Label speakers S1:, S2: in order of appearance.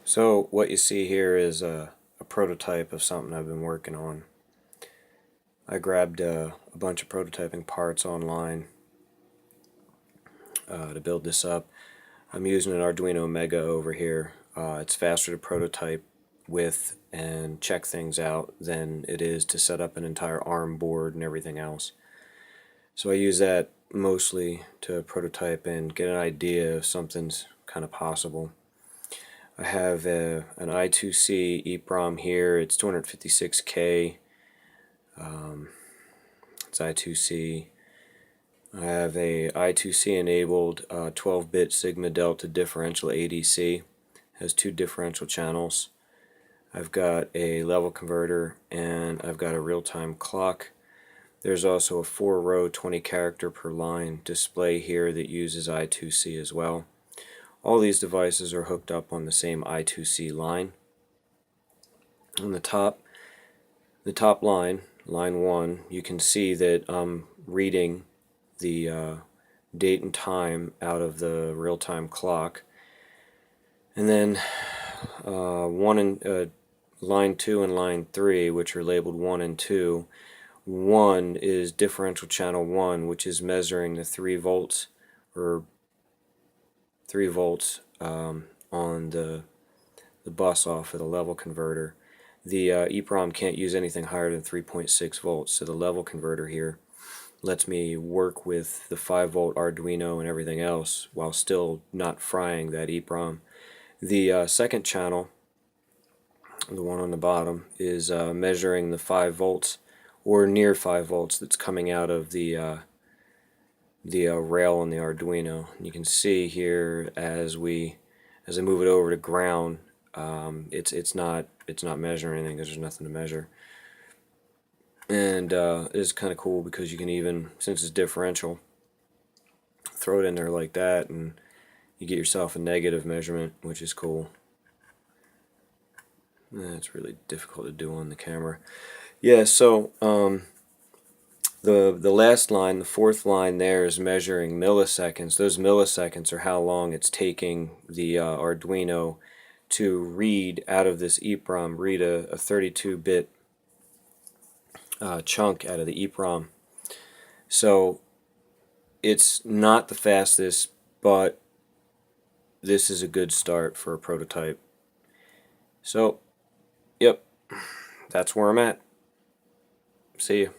S1: So what you see here is a prototype of something I've been working on. I grabbed a bunch of prototyping parts online to build this up. I'm using an Arduino Mega over here. It's faster to prototype with and check things out than it is to set up an entire ARM board and everything else. So I use that mostly to prototype and get an idea if something's kind of possible. I have an I2C EEPROM here. It's 256K. It's I2C. I have a I2C enabled 12-bit Sigma Delta differential ADC. Has two differential channels. I've got a level converter and I've got a real-time clock. There's also a 4-row 20 character per line display here that uses I2C as well. All these devices are hooked up on the same I2C line. On the top line, line 1, you can see that I'm reading the date and time out of the real-time clock. And then line 2 and line 3, which are labeled 1 and 2, 1 is differential channel 1, which is measuring the 3 volts or 3 volts on the bus off of the level converter. The EEPROM can't use anything higher than 3.6 volts, so the level converter here lets me work with the 5-volt Arduino and everything else while still not frying that EEPROM. The second channel, the one on the bottom, is measuring the 5 volts or near 5 volts that's coming out of the rail on the Arduino. And you can see here as I move it over to ground, it's not measuring anything because there's nothing to measure. And it's kind of cool because you can even, since it's differential, throw it in there like that and you get yourself a negative measurement, which is cool. It's really difficult to do on the camera. Yeah, so the last line, the fourth line there, is measuring milliseconds. Those milliseconds are how long it's taking the Arduino to read out of this EEPROM, read a 32-bit chunk out of the EEPROM. So it's not the fastest, but this is a good start for a prototype. So, yep, that's where I'm at. See you.